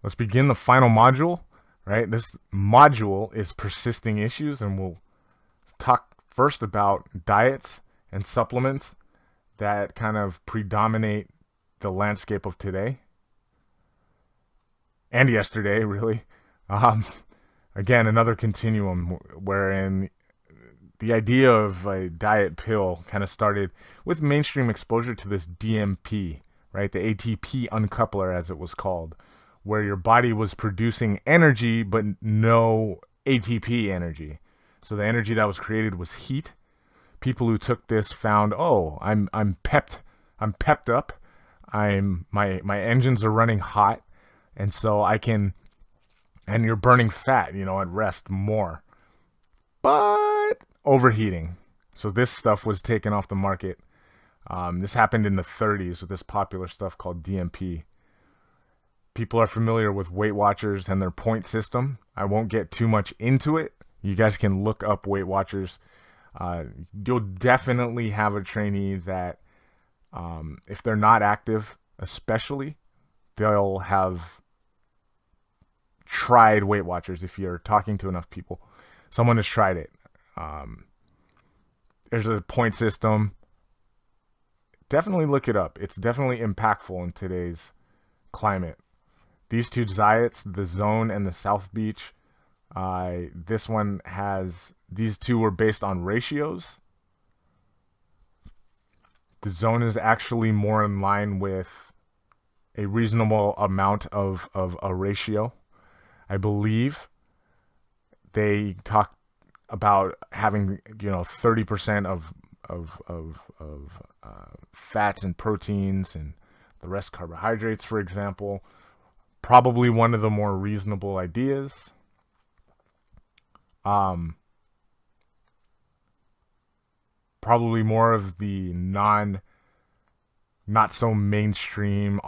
Let's begin the final module, right? This module is persisting issues, and we'll talk first about diets and supplements that kind of predominate the landscape of today and yesterday, really. Um, Again, another continuum wherein the idea of a diet pill kind of started with mainstream exposure to this DMP, right? The ATP uncoupler, as it was called, where your body was producing energy but no ATP energy. So the energy that was created was heat. People who took this found, oh, I'm pepped up. My engines are running hot, and so I can, and you're burning fat, at rest more. But overheating. So this stuff was taken off the market. This happened in the 30s with this popular stuff called DMP. People are familiar with Weight Watchers and their point system. I won't get too much into it. You guys can look up Weight Watchers. You'll definitely have a trainee that, if they're not active, especially, they'll have tried Weight Watchers. If you're talking to enough people, someone has tried it. There's a point system. Definitely look it up. It's definitely impactful in today's climate. These two diets, the Zone and the South Beach, this one has, these two were based on ratios. The Zone is actually more in line with a reasonable amount of a ratio. I believe they talk about having 30% of fats and proteins, and the rest carbohydrates, for example. Probably one of the more reasonable ideas. Probably more of the not so mainstream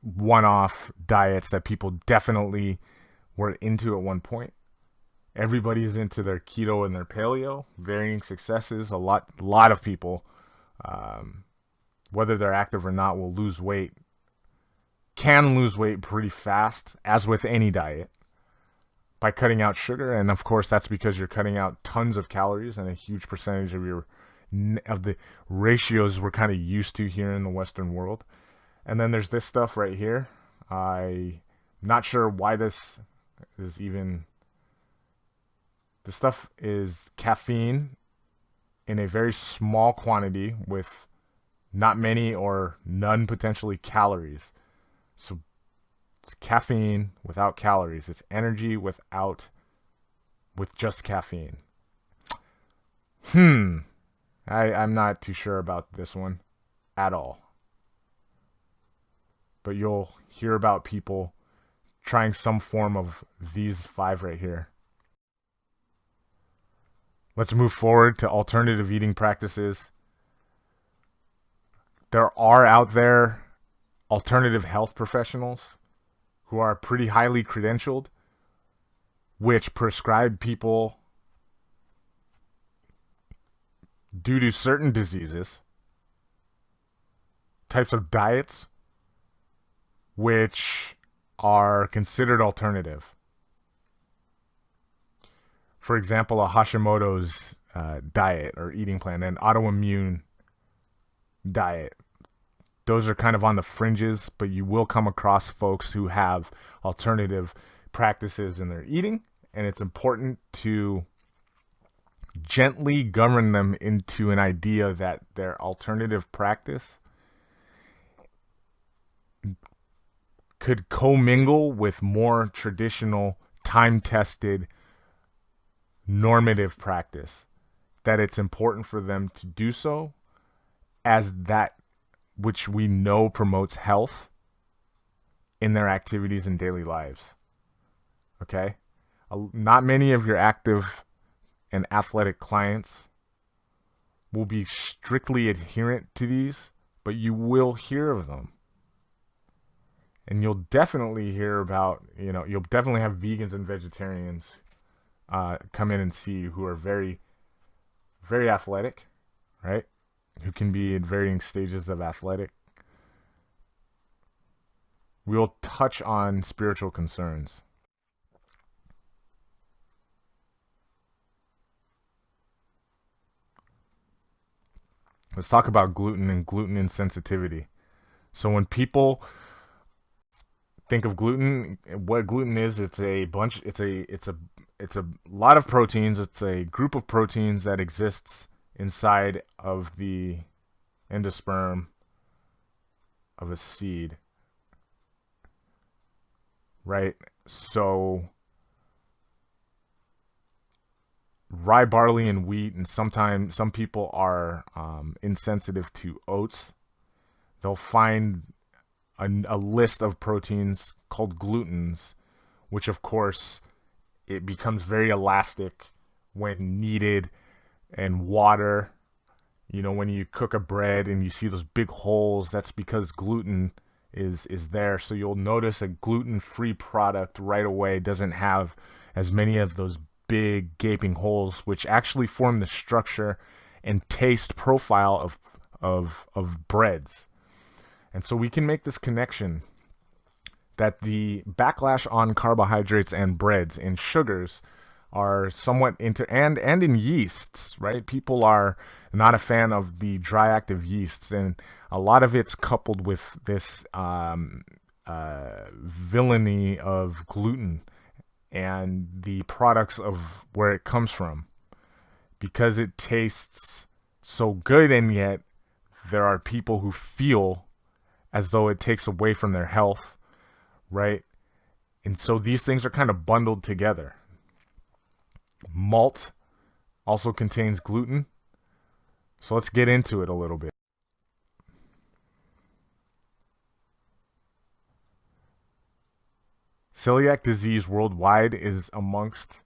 one-off diets that people definitely were into at one point. Everybody's into their keto and their paleo, varying successes. A lot of people, whether they're active or not, will lose weight. Can lose weight pretty fast, as with any diet, by cutting out sugar. And of course, that's because you're cutting out tons of calories, and a huge percentage of the ratios we're kind of used to here in the Western world. And then there's this stuff right here. I'm not sure why this is even. The stuff is caffeine in a very small quantity with not many or none potentially calories. So it's caffeine without calories. It's energy with just caffeine. I'm not too sure about this one at all. But you'll hear about people trying some form of these 5 right here. Let's move forward to alternative eating practices. There are out there alternative health professionals who are pretty highly credentialed, which prescribe people, due to certain diseases, types of diets which are considered alternative. For example, a Hashimoto's diet or eating plan, an autoimmune diet. Those are kind of on the fringes, but you will come across folks who have alternative practices in their eating, and it's important to gently govern them into an idea that their alternative practice could commingle with more traditional, time-tested, normative practice, that it's important for them to do so as that which we know promotes health in their activities and daily lives. Okay? Not many of your active and athletic clients will be strictly adherent to these, but you will hear of them. And you'll definitely hear about, you'll definitely have vegans and vegetarians come in and see you who are very, very athletic, right? Who can be in varying stages of athletic. we'll touch on spiritual concerns. Let's talk about gluten and gluten insensitivity. So when people think of gluten, what gluten is, it's a lot of proteins. It's a group of proteins that exists inside of the endosperm of a seed. Right? So rye, barley, and wheat, and sometimes some people are insensitive to oats. They'll find a list of proteins called glutens, which of course it becomes very elastic when kneaded and water. You know, when you cook a bread and you see those big holes, that's because gluten is there. So you'll notice a gluten-free product right away doesn't have as many of those big gaping holes, which actually form the structure and taste profile of breads. And so we can make this connection that the backlash on carbohydrates and breads and sugars are somewhat and in yeasts, right? People are not a fan of the dry active yeasts, and a lot of it's coupled with this villainy of gluten and the products of where it comes from, because it tastes so good, and yet there are people who feel as though it takes away from their health, right? And so these things are kind of bundled together. Malt also contains gluten. So let's get into it a little bit. Celiac disease worldwide is amongst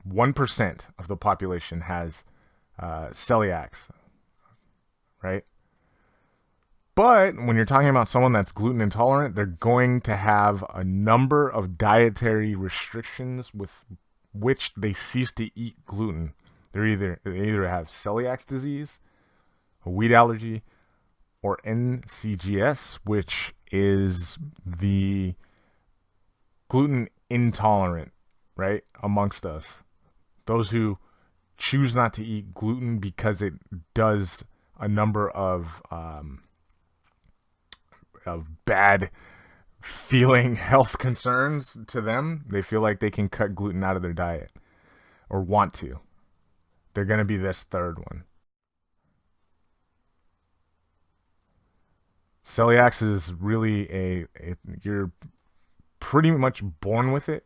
1% of the population has celiac, right? But when you're talking about someone that's gluten intolerant, they're going to have a number of dietary restrictions with which they cease to eat gluten. They either have celiac disease, a wheat allergy, or NCGS, which is the gluten intolerant, right, amongst us. Those who choose not to eat gluten because it does a number of bad feeling health concerns to them. They feel like they can cut gluten out of their diet or want to. They're going to be this third one. Celiac is really you're pretty much born with it.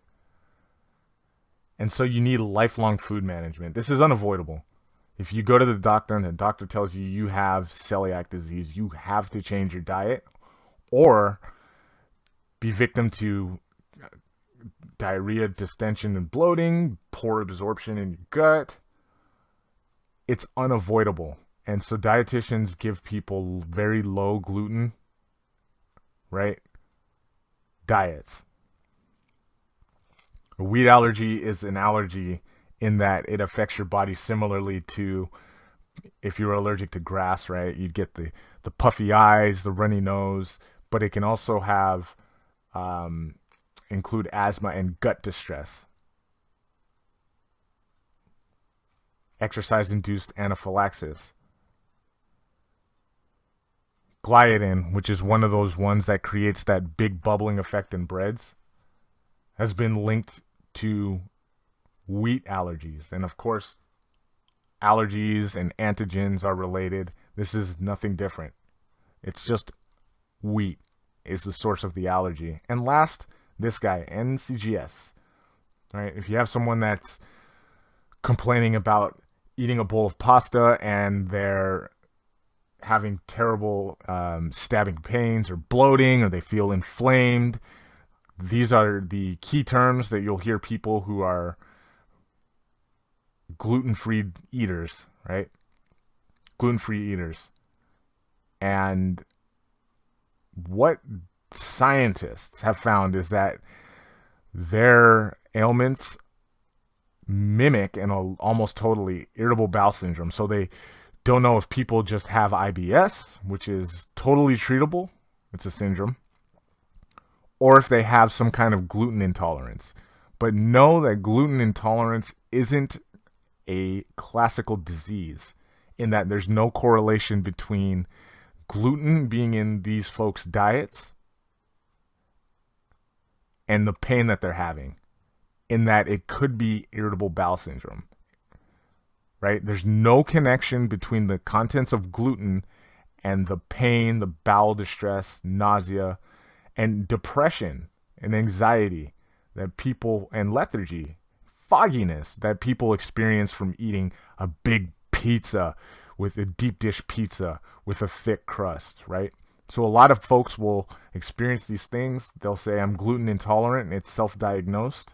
And so you need lifelong food management. This is unavoidable. If you go to the doctor and the doctor tells you you have celiac disease, you have to change your diet or be victim to diarrhea, distension, and bloating, poor absorption in your gut. It's unavoidable. And so dietitians give people very low gluten, right, diets. A wheat allergy is an allergy in that it affects your body similarly to if you were allergic to grass, right? You'd get the puffy eyes, the runny nose, but it can also have include asthma and gut distress. Exercise-induced anaphylaxis. Gliadin, which is one of those ones that creates that big bubbling effect in breads, has been linked to wheat allergies. And of course, allergies and antigens are related. This is nothing different. It's just wheat is the source of the allergy. And last, this guy, NCGS. Right? If you have someone that's complaining about eating a bowl of pasta and they're having terrible stabbing pains or bloating, or they feel inflamed, these are the key terms that you'll hear people who are gluten-free eaters, right? Gluten-free eaters. And what scientists have found is that their ailments mimic and almost totally irritable bowel syndrome. So they don't know if people just have IBS, which is totally treatable. It's a syndrome. or if they have some kind of gluten intolerance. But know that gluten intolerance isn't a classical disease, in that there's no correlation between gluten being in these folks' diets and the pain that they're having, in that it could be irritable bowel syndrome, right? There's no connection between the contents of gluten and the pain, the bowel distress, nausea, and depression and anxiety that people, and lethargy, fogginess that people experience from eating a big pizza, with a deep dish pizza with a thick crust, right? So a lot of folks will experience these things. They'll say, I'm gluten intolerant, and it's self-diagnosed.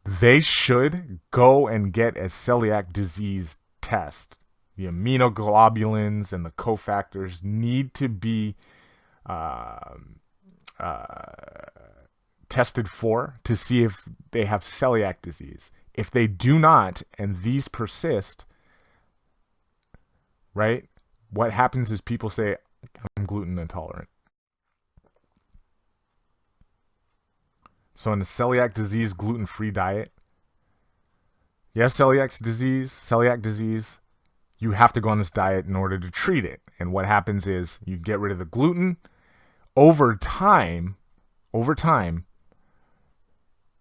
They should go and get a celiac disease test. The immunoglobulins and the cofactors need to be tested for, to see if they have celiac disease. If they do not, and these persist, right, what happens is people say, I'm gluten intolerant. So in a celiac disease, gluten-free diet, you have celiac disease, you have to go on this diet in order to treat it. And what happens is you get rid of the gluten. Over time,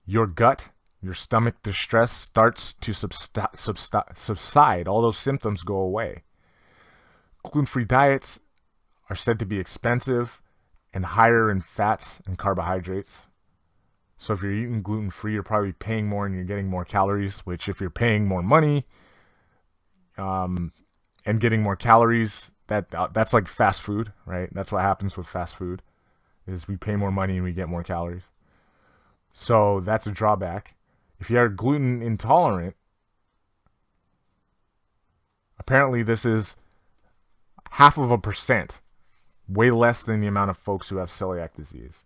your gut, your stomach distress starts to subside. All those symptoms go away. Gluten-free diets are said to be expensive and higher in fats and carbohydrates. So if you're eating gluten-free, you're probably paying more and you're getting more calories, which if you're paying more money and getting more calories, that's like fast food, right? That's what happens with fast food, is we pay more money and we get more calories. So that's a drawback. If you are gluten intolerant, apparently this is 0.5%, way less than the amount of folks who have celiac disease.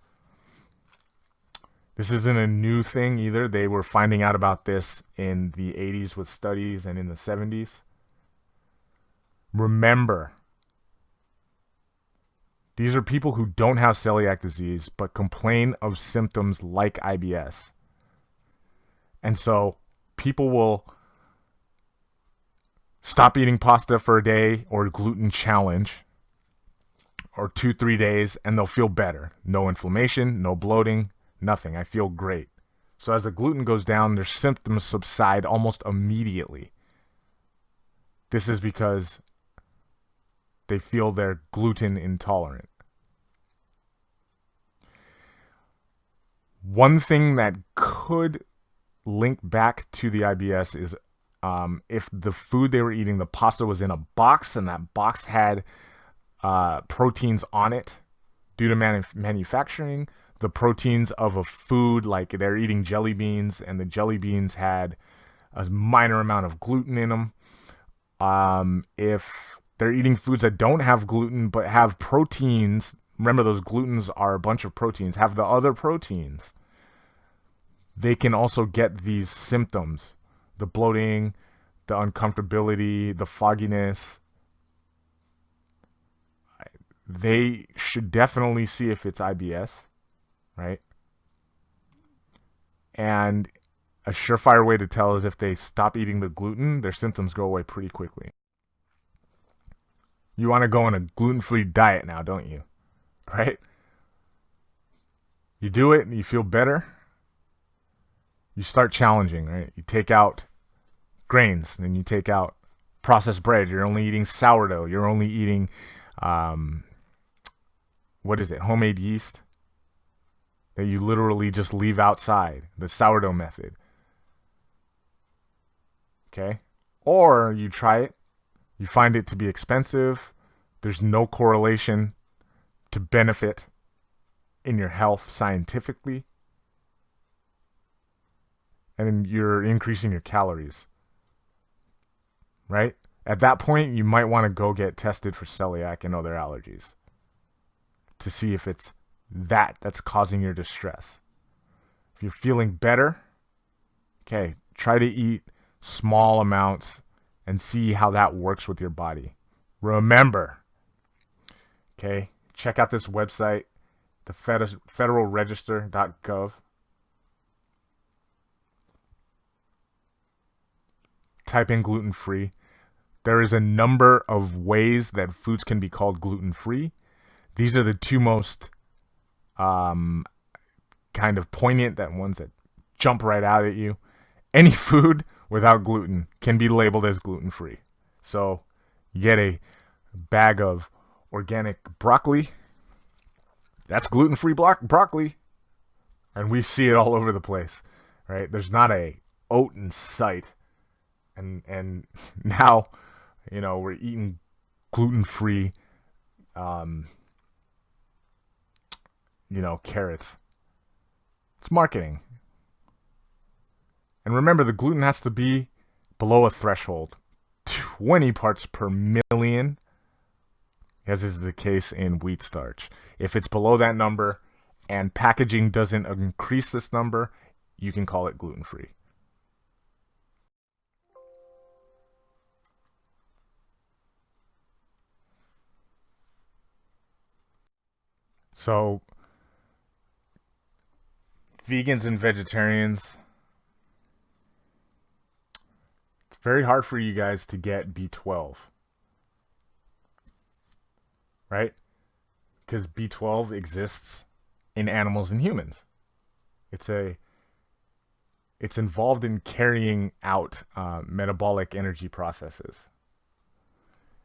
This isn't a new thing either. They were finding out about this in the 80s with studies and in the 70s. Remember, these are people who don't have celiac disease but complain of symptoms like IBS. And so people will stop eating pasta for a day or gluten challenge, or 2-3 days, and they'll feel better. No inflammation, no bloating, nothing. I feel great. So as the gluten goes down, their symptoms subside almost immediately. This is because they feel they're gluten intolerant. One thing that could link back to the IBS is if the food they were eating, the pasta, was in a box, and that box had proteins on it due to manufacturing. The proteins of a food, like they're eating jelly beans, and the jelly beans had a minor amount of gluten in them. If they're eating foods that don't have gluten but have proteins, remember those glutens are a bunch of proteins, have the other proteins, they can also get these symptoms: the bloating, the uncomfortability, the fogginess. They should definitely see if it's IBS, right? And a surefire way to tell is if they stop eating the gluten, their symptoms go away pretty quickly. You want to go on a gluten-free diet now, don't you? Right? You do it and you feel better. You start challenging, right? You take out grains, and then you take out processed bread. You're only eating sourdough. You're only eating, homemade yeast that you literally just leave outside, the sourdough method. Okay? Or you try it, you find it to be expensive, there's no correlation to benefit in your health scientifically, and you're increasing your calories, right? At that point, you might want to go get tested for celiac and other allergies to see if it's that's causing your distress. If you're feeling better, okay, try to eat small amounts and see how that works with your body. Remember, okay, check out this website. the federalregister.gov. Type in gluten-free. There is a number of ways that foods can be called gluten-free. These are the two most kind of poignant, that ones that jump right out at you. Any food without gluten can be labeled as gluten-free. So you get a bag of organic broccoli. That's gluten-free broccoli. And we see it all over the place, right? There's not a oat in sight. And now, we're eating gluten-free, carrots. It's marketing. And remember, the gluten has to be below a threshold, 20 parts per million, as is the case in wheat starch. If it's below that number and packaging doesn't increase this number, you can call it gluten-free. So, vegans and vegetarians, it's very hard for you guys to get B12, right? Because B12 exists in animals and humans. It's involved in carrying out metabolic energy processes.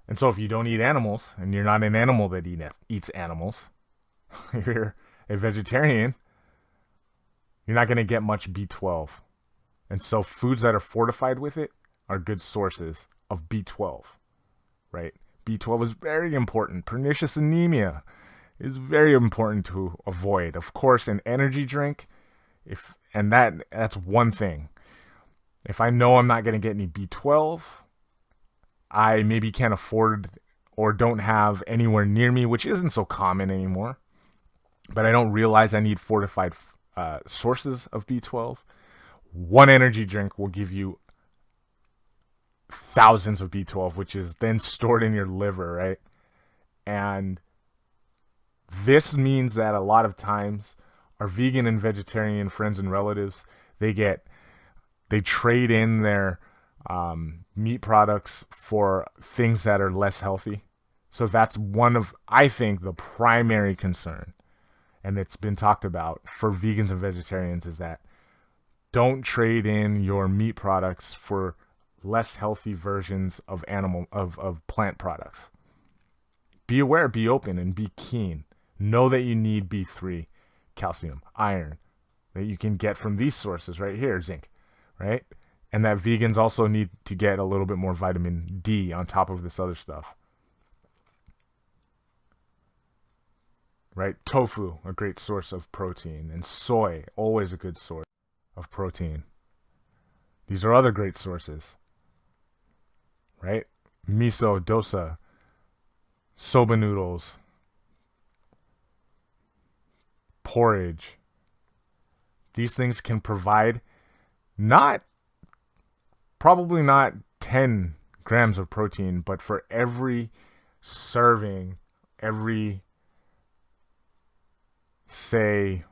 And so if you don't eat animals, and you're not an animal that eats animals, you're a vegetarian, you're not going to get much B12. And so foods that are fortified with it are good sources of B12, right? B12 is very important. Pernicious anemia is very important to avoid. Of course, an energy drink, that's one thing. If I know I'm not going to get any B12, I maybe can't afford or don't have anywhere near me, which isn't so common anymore, but I don't realize I need fortified sources of B12. One energy drink will give you thousands of B12, which is then stored in your liver, right? And this means that a lot of times our vegan and vegetarian friends and relatives, they trade in their meat products for things that are less healthy. So that's one of, I think, the primary concern, and it's been talked about for vegans and vegetarians, is that don't trade in your meat products for less healthy versions of plant products. Be aware, be open, and be keen. Know that you need B3, calcium, iron, that you can get from these sources right here, zinc, right? And that vegans also need to get a little bit more vitamin D on top of this other stuff. Right? Tofu, a great source of protein. And soy, always a good source of protein. These are other great sources. Right? Miso, dosa, soba noodles, porridge. These things can provide probably not 10 grams of protein, but for every serving, every, say,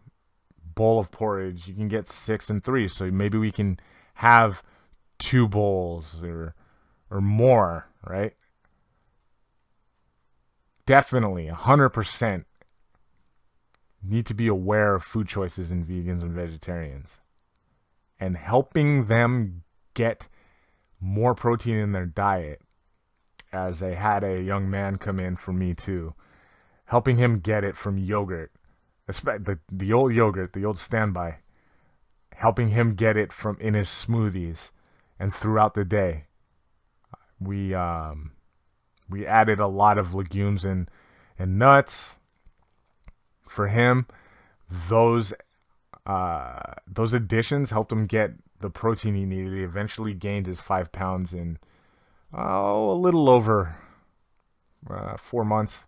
bowl of porridge, you can get 6 and 3. So maybe we can have 2 bowls or more, right? Definitely 100% need to be aware of food choices in vegans and vegetarians, and helping them get more protein in their diet. As I had a young man come in for me too, helping him get it from yogurt, the old yogurt, the old standby, helping him get it from in his smoothies and throughout the day. We added a lot of legumes and nuts for him. Those additions helped him get the protein he needed. He eventually gained his 5 pounds in a little over 4 months.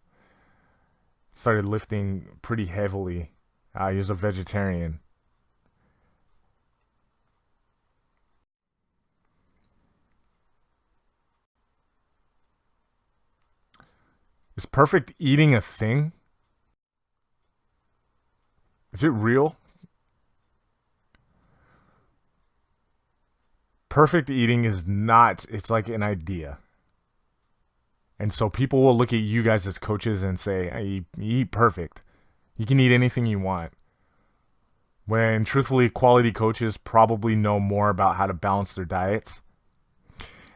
Started lifting pretty heavily. He was a vegetarian. Is perfect eating a thing? Is it real? Perfect eating is not, it's like an idea. And so people will look at you guys as coaches and say, hey, you eat perfect. You can eat anything you want. When truthfully, quality coaches probably know more about how to balance their diets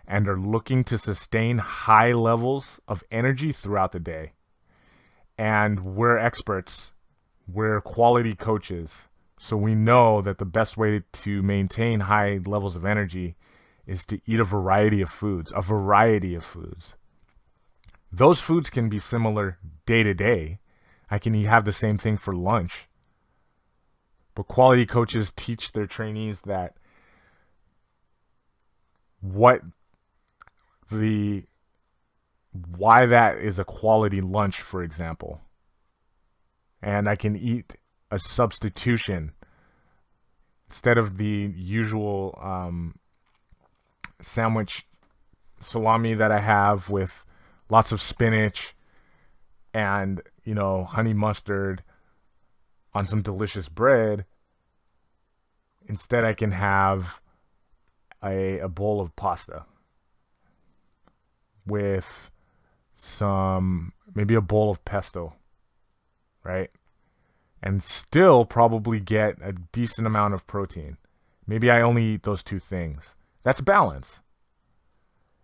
and are looking to sustain high levels of energy throughout the day. And we're experts. We're quality coaches. So we know that the best way to maintain high levels of energy is to eat a variety of foods. Those foods can be similar day to day. I can have the same thing for lunch. But quality coaches teach their trainees that why that is a quality lunch, for example. And I can eat a substitution instead of the usual sandwich salami that I have with lots of spinach and, honey mustard on some delicious bread. Instead, I can have a bowl of pasta with maybe a bowl of pesto, right? And still probably get a decent amount of protein. Maybe I only eat those two things. That's balance.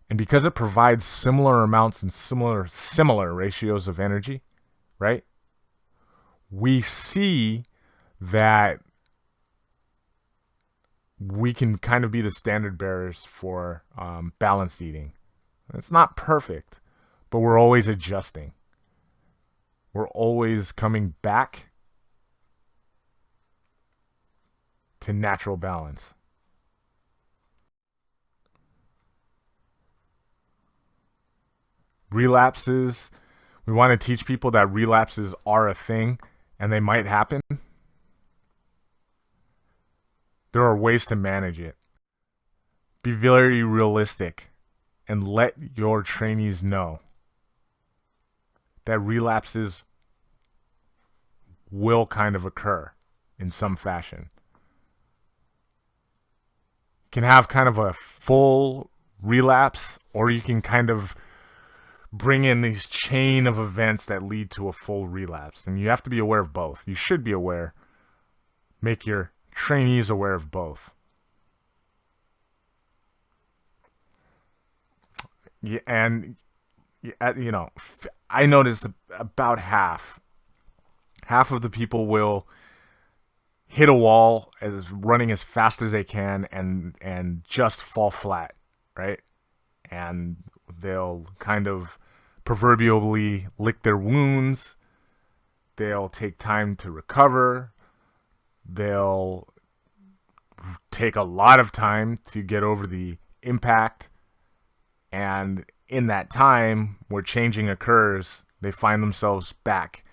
And because it provides similar amounts and similar ratios of energy, right? We see that we can kind of be the standard bearers for balanced eating. It's not perfect, but we're always adjusting. We're always coming back to natural balance. Relapses. We want to teach people that relapses are a thing and they might happen. There are ways to manage it. Be very realistic and let your trainees know that relapses will kind of occur in some fashion. You can have kind of a full relapse, or you can kind of bring in these chain of events that lead to a full relapse. And you have to be aware of both. You should be aware. Make your trainees aware of both. Yeah, and I notice about half of the people will hit a wall as running as fast as they can and just fall flat, right? And they'll kind of proverbially lick their wounds. They'll take time to recover. They'll take a lot of time to get over the impact. And in that time where changing occurs, they find themselves back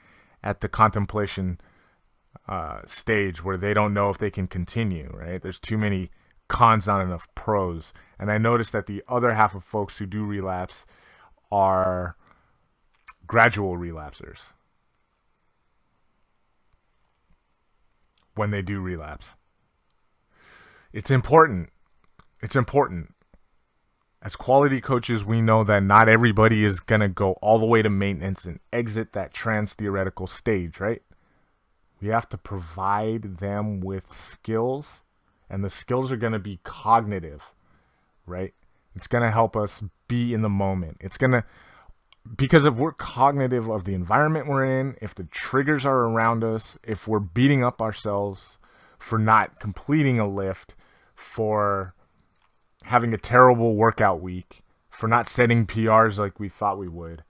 at the contemplation stage where they don't know if they can continue, right? There's too many cons, not enough pros. And I noticed that the other half of folks who do relapse are gradual relapsers when they do relapse. It's important. It's important. As quality coaches, we know that not everybody is going to go all the way to maintenance and exit that trans-theoretical stage, right? We have to provide them with skills, and the skills are going to be cognitive, right? It's going to help us be in the moment. Because if we're cognitive of the environment we're in, if the triggers are around us, if we're beating up ourselves for not completing a lift, for having a terrible workout week, for not setting PRs like we thought we would,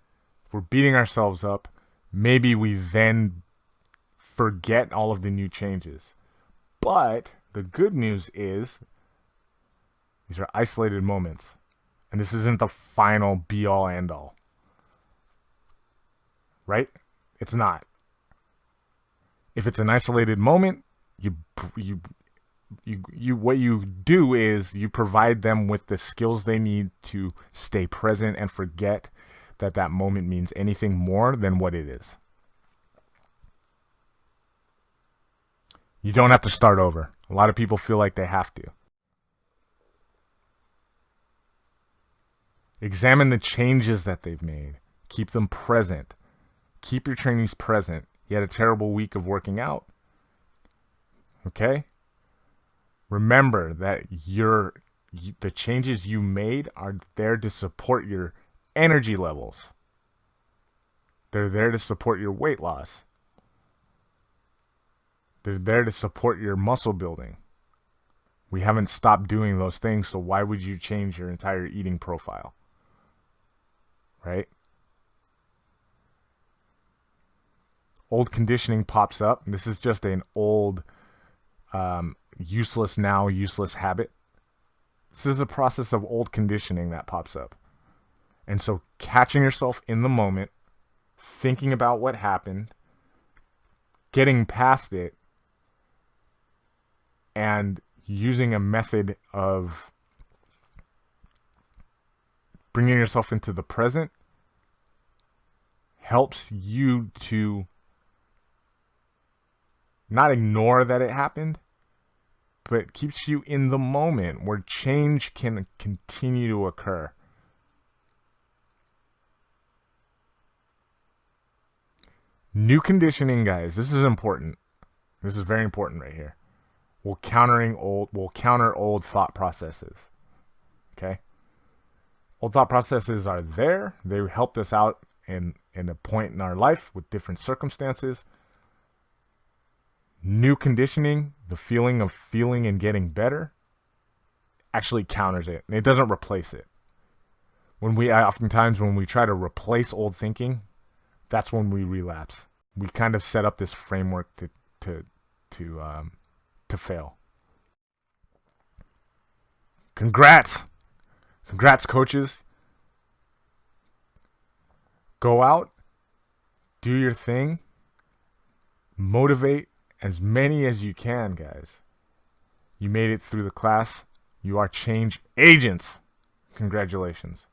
if we're beating ourselves up, maybe we then forget all of the new changes. But the good news is these are isolated moments, and this isn't the final be-all, end-all. Right? It's not. If it's an isolated moment, what you do is you provide them with the skills they need to stay present and forget that that moment means anything more than what it is. You don't have to start over. A lot of people feel like they have to. Examine the changes that they've made. Keep them present. Keep your trainees present. You had a terrible week of working out. Okay? Remember that the changes you made are there to support your energy levels. They're there to support your weight loss. They're there to support your muscle building. We haven't stopped doing those things, so why would you change your entire eating profile? Right? Old conditioning pops up. This is just an old, useless habit. This is a process of old conditioning that pops up. And so catching yourself in the moment, thinking about what happened, getting past it, and using a method of bringing yourself into the present helps you to not ignore that it happened, but keeps you in the moment where change can continue to occur. New conditioning, guys, this is important. This is very important right here. Will counter old thought processes. Okay? Old thought processes are there. They helped us out in a point in our life with different circumstances. New conditioning, the feeling of feeling and getting better, actually counters it. And it doesn't replace it. Oftentimes when we try to replace old thinking, that's when we relapse. We kind of set up this framework to fail. Congrats, coaches. Go out, do your thing, motivate as many as you can, guys. You made it through the class. You are change agents. Congratulations.